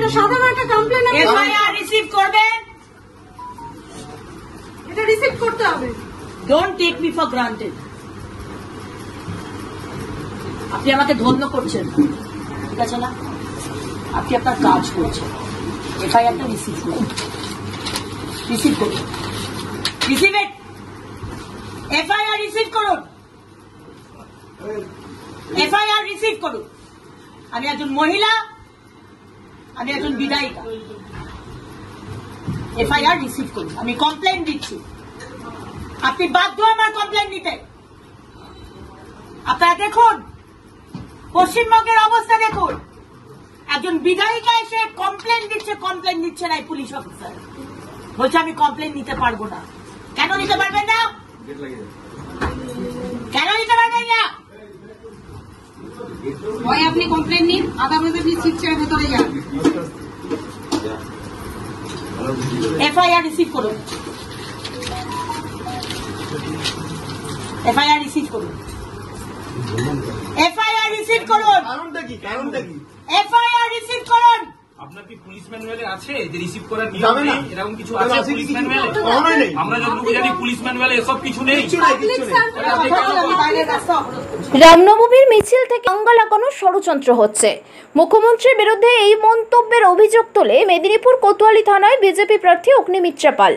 এটা সাধারণ একটা কমপ্লেন। এফআইআর রিসিভ করবেন, এটা রিসিভ করতে হবে। Don't take me for granted. আপনি আমাকে ধন্য করছেন, ঠিক আছে না? আপনি আপনার কাজ করছেন। এফআইআরটা রিসিভ করুন, রিসিভ করুন, রিসিভ ইট। এফআইআর রিসিভ করুন, এফআইআর রিসিভ করুন। আমি একজন মহিলা, আমি একজন বিধায়িকা। এফআইআর রিসিভ করুন। আমি কমপ্লেন দিচ্ছি, আপনি বাধ্য আমার কমপ্লেন নিতে। আপনারা দেখুন পশ্চিমবঙ্গের অবস্থা দেখুন, একজন বিধায়িকা এসে কমপ্লেন দিচ্ছে, কমপ্লেন নিচ্ছে না পুলিশ অফিসার, বলছে আমি কমপ্লেন নিতে পারবো না। কেন নিতে পারবেন না? কেন নিতে পারবেন না? হয় আপনি কমপ্লেন নিন, আদালতে আপনি সিট ছেড়ে ভেতরে যান। এফআইআর রিসিভ করুন, এফআইআর রিসিভ করুন, এফআইআর রিসিভ করুন। কারণটা কি? কারণটা কি? এফআইআর রিসিভ করুন। আপনার কি পুলিশ ম্যানুয়ালে আছে যে রিসিভ করার নিয়ম নেই? এরকম কিছু আছে পুলিশ ম্যানুয়ালে? কখনোই নেই। আমরা যতটুকু জানি পুলিশ ম্যানুয়ালে এসব কিছু নেই। রামনবমীর মিছিল থেকে দাঙ্গা লাগানোর ষড়যন্ত্র হচ্ছে। মুখ্যমন্ত্রীর বিরুদ্ধে এই মন্তব্যের অভিযোগ তোলে মেদিনীপুর কোতোয়ালি থানায় বিজেপি প্রার্থী অগ্নিমিত্রা পাল।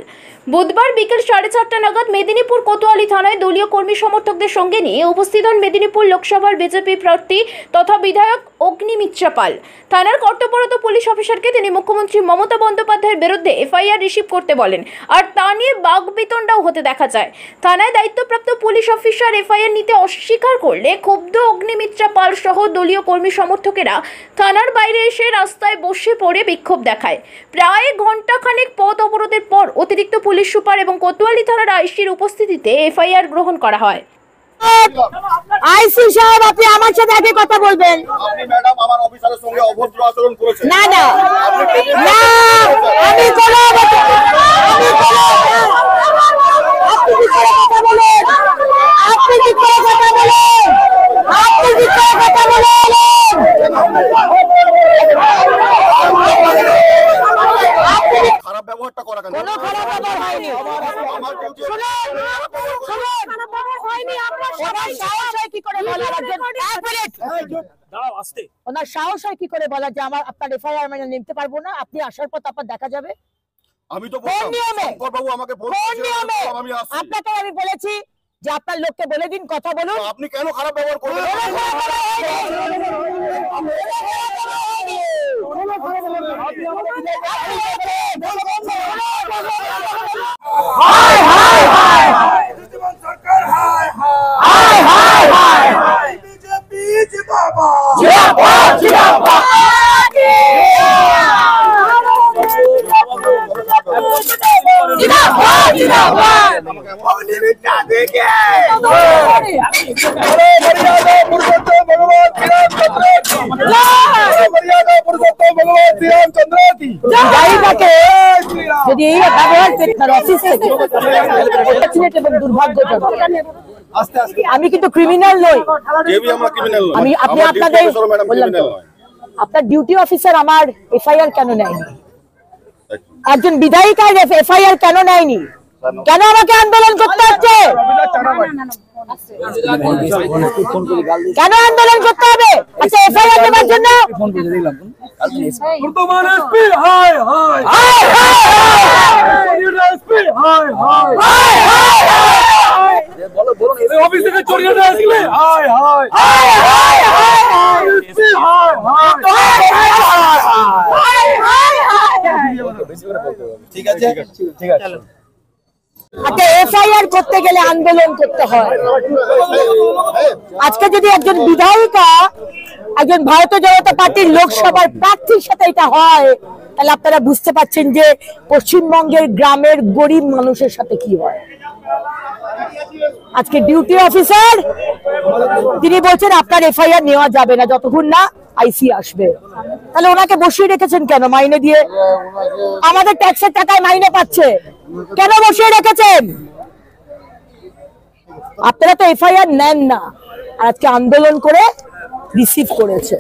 বুধবার বিকেল 4:30 নাগাদ মেদিনীপুর কোতোয়ালি থানায় দলীয় কর্মী সমর্থকদের সঙ্গে নিয়ে উপস্থিত হন মেদিনীপুর লোকসভার বিজেপি প্রার্থী তথা বিধায়ক অগ্নিমিত্রা পাল। থানার কর্তব্যরত পুলিশ অফিসারকে তিনি মুখ্যমন্ত্রী মমতা বন্দ্যোপাধ্যায়ের বিরুদ্ধে এফআইআর রিসিভ করতে বলেন, আর তা নিয়ে বাকবিতণ্ডাও হতে দেখা যায়। থানায় দায়িত্বপ্রাপ্ত পুলিশ অফিসার এফআইআর নিতে অস্বীকার করলে ক্ষুব্ধ অগ্নিমিত্রা পাল সহ দলীয় কর্মী সমর্থকেরা থানার বাইরে এসে রাস্তায় বসে পড়ে বিক্ষোভ দেখায়। প্রায় ঘণ্টাখানেক পথ অবরোধের পর অতিরিক্ত পুলিশ সুপার এবং কোতোয়ালি থানার আইসির উপস্থিতিতে এফআইআর গ্রহণ করা হয়। আইসি সাহেব, আপনি আমার সাথে আগে কথা বলবেন। আপনি ম্যাডাম আমার অফিসারের সঙ্গে অভদ্র আচরণ করেছেন। না না না, আমি কোনো আপনি কি করে কথা বলেন? আপনি কি করে কথা বলেন? আপনি কি করে কথা বলেন? খারাপ ব্যবহারটা করা কেন? কোনো খারাপ ব্যবহার হয়নি। আমার ডিউটি ওনার সাহস হয় কি করে বলার? এক মিনিট দাঁড়াও, আসতে। ওনার সাহস হয় কি করে বলার যে আমার আপনার এফআইআর মানে নিতে পারবো না? আপনি আসার পর আপনার দেখা যাবে। আমি তো কোন নিয়মে? বাবু আমাকে কোন নিয়মে? আপনাকে আমি বলেছি যে আপনার লোককে বলে দিন কথা বলুন। আপনি কেন খারাপ ব্যবহার করবেন? যদি এই ব্যবহার তার অফিস থেকে এবং দুর্ভাগ্যজনক। আমি কিন্তু ক্রিমিনাল নই, আমি আপনি আপনাদের বললাম তো আপনার ডিউটি অফিসার আমার এফআইআর কেন নেয়নি? একজন বিধায়িকার এফআইআর কেন নেয়নি? কেন আমাকে আন্দোলন করতে হচ্ছে? কেন আন্দোলন করতে হবে? আচ্ছা, এফআইআর দেওয়ার জন্য অফিস থেকে চড়িয়ে নিয়ে আসলে ঠিক আছে, ঠিক আছে। আচ্ছা, এফআইআর করতে গেলে আন্দোলন করতে হয়। আজকে যদি একজন বিধায়িকা একজন ভারতীয় জনতা পার্টির লোকসভার প্রার্থীর সাথে এটা হয়, তাহলে আপনারা বুঝতে পারছেন যে পশ্চিমবঙ্গের গ্রামের গরিব মানুষের সাথে কি হয়। আজকে ডিউটি অফিসার তিনি বলছেন আপনার এফআইআর নেওয়া যাবে না যতক্ষণ না আইসি আসবে। তাহলে ওনাকে বসিয়ে রেখেছেন কেন? মাইনে দিয়ে আমাদের ট্যাক্সের টাকায় মাইনে পাচ্ছে, কেন বসিয়ে রেখেছেন? আপনারা তো এফআইআর নেন না, আর আজকে আন্দোলন করে রিসিভ করেছে।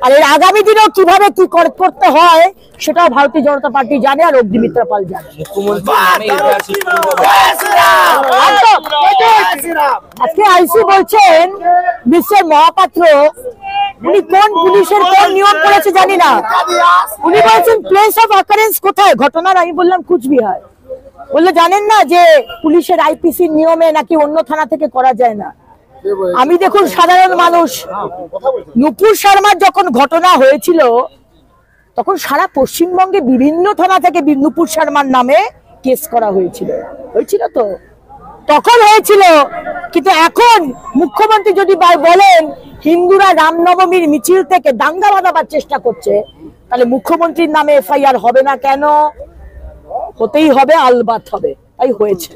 আর এর আগামী দিনেও কিভাবে কি করতে হয় সেটাও ভারতীয় জনতা পার্টি জানে, আর অগ্নিমিত্রা পাল জানে। আজকে আইসি বলছেন মিস্টার মহাপাত্র উনি কোন পুলিশের কোন নিয়ম করেছে জানি না, উনি বলছেন প্লেস অফ অকারেন্স কোথায় ঘটনার। আমি বললাম কুচবিহার। বললে জানেন না যে পুলিশের আইপিসি নিয়মে নাকি অন্য থানা থেকে করা যায় না। আমি দেখুন সাধারণ মানুষ, নুপুর শর্মার যখন ঘটনা হয়েছিল তখন সারা পশ্চিমবঙ্গে বিভিন্ন থানা থেকে নুপুর শর্মার নামে কেস করা হয়েছিল তো তখন হয়েছিল। কিন্তু এখন মুখ্যমন্ত্রী যদি বলেন হিন্দুরা রামনবমীর মিছিল থেকে দাঙ্গা বাঁধাবার চেষ্টা করছে, তাহলে মুখ্যমন্ত্রীর নামে এফআইআর হবে না কেন? হতেই হবে, আলবাত হবে। তাই হয়েছে।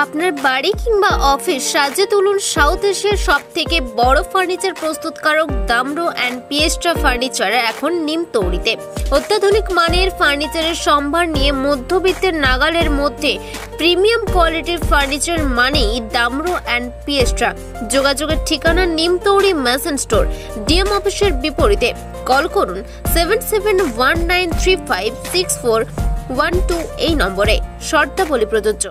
আপনার বাড়ি কিংবা অফিস সাজিয়ে তুলুন সাউথ এশিয়ার সব থেকে বড় ফার্নিচার প্রস্তুতকারক দামরো অ্যান্ড পিয়েস্ট্রা ফার্নিচার এখন নিমতৌড়িতে। অত্যাধুনিক মানের ফার্নিচারের সম্ভার নিয়ে মধ্যবিত্তের নাগালের মধ্যে প্রিমিয়াম কোয়ালিটির ফার্নিচার মানেই দামরো অ্যান্ড পিয়েস্ট্রা। যোগাযোগের ঠিকানা নিমতৌড়ি ম্যাসন স্টোর, ডিএম অফিসের বিপরীতে। কল করুন 7719356412 এই নম্বরে। শর্তাবলী প্রযোজ্য।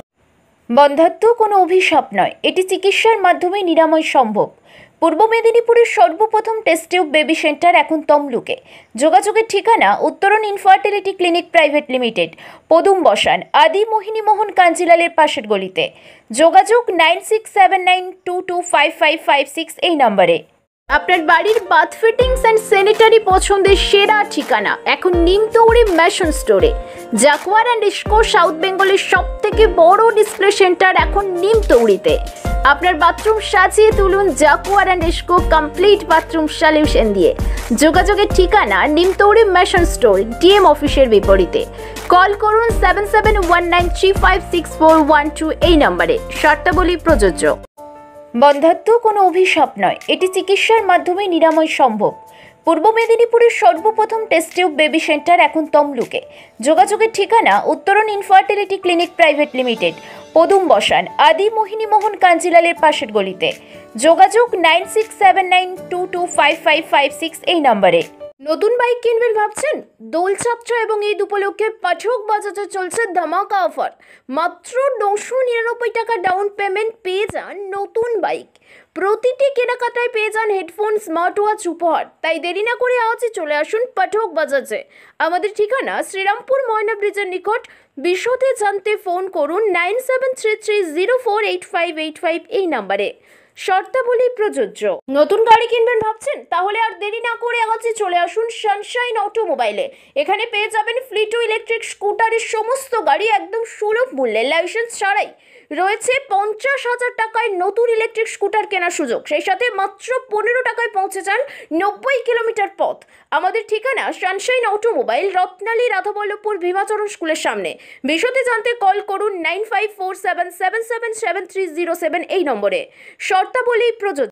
বন্ধ্যাত্ব কোনো অভিশাপ নয়, এটি চিকিৎসার মাধ্যমে নিরাময় সম্ভব। পূর্ব মেদিনীপুরের সর্বপ্রথম টেস্ট টিউব বেবি সেন্টার এখন তমলুকে। যোগাযোগের ঠিকানা উত্তরণ ইনফার্টিলিটি ক্লিনিক প্রাইভেট লিমিটেড, পদুম বসান, আদি মোহিনী মোহন কাঞ্জিলালের পাশের গলিতে। যোগাযোগ 9679225556 এই নম্বরে। আপনার বাড়ির বাথ ফিটিংস অ্যান্ড স্যানিটারি পছন্দের সেরা ঠিকানা এখন নিমতৌড়ি ম্যাশন স্টোরে। জাকুয়ার অ্যান্ড ইস্কো সাউথ বেঙ্গলের সব থেকে বড় ডিসপ্লে সেন্টার এখন নিমতৌড়িতে। আপনার বাথরুম সাজিয়ে তুলুন Jaquar and IISCO complete bathroom solution দিয়ে। যোগাযোগের ঠিকানা নিমতৌড়ি ম্যাশন স্টোর, ডিএম অফিসের বিপরীতে। কল করুন 7719356412 এই নম্বরে। শর্তাবলী প্রযোজ্য। বন্ধ্যাত্ব কোনো অভিশাপ নয়, এটি চিকিৎসার মাধ্যমে নিরাময় সম্ভব। পূর্ব মেদিনীপুরের সর্বপ্রথম টেস্ট টিউব বেবি সেন্টার এখন তমলুকে। যোগাযোগের ঠিকানা উত্তরণ ইনফার্টিলিটি ক্লিনিক প্রাইভেট লিমিটেড, পদুম বসান, আদি মোহিনী মোহন কাঞ্জিলালের পাশের গলিতে। যোগাযোগ 9679225556 এই নম্বরে। নতুন বাইক কিনবেন ভাবছেন? দোলযাত্রা এবং ঈদ উপলক্ষে পাঠক বাজারে চলছে ধামাকা অফার। মাত্র 999 টাকা ডাউন পেমেন্ট পেয়ে যান নতুন বাইক। প্রতিটি কেনাকাটায় পেয়ে যান হেডফোন, স্মার্ট ওয়াচ উপহার। তাই দেরি না করে আজই চলে আসুন পাঠক বাজারে। আমাদের ঠিকানা শ্রীরামপুর ময়না ব্রিজের নিকট। বিশদে জানতে ফোন করুন 9733048585 এই নম্বরে। শর্তাবলী প্রযোজ্য। নতুন গাড়ি কিনবেন ভাবছেন? তাহলে আর দেরি না করে আজই চলে আসুন সানশাইন অটোমোবাইলে। এখানে পেয়ে যাবেন ফ্লিট টু ইলেকট্রিক স্কুটারের সমস্ত গাড়ি একদম সুলভ মূল্যে, লাইসেন্স ছাড়াই। রয়েছে 50,000 টাকায় নতুন ইলেকট্রিক স্কুটার কেনার সুযোগ। সেই সাথে মাত্র 15 টাকায় পৌঁছে যান 90 কিলোমিটার পথ। আমাদের ঠিকানা সানশাইন অটোমোবাইল, রত্নালী রাধাবল্লভপুর ভীমাচরণ স্কুলের সামনে। বিশদে জানতে কল করুন 9547777307 এই নম্বরে। শর্তাবলী প্রযোজ্য।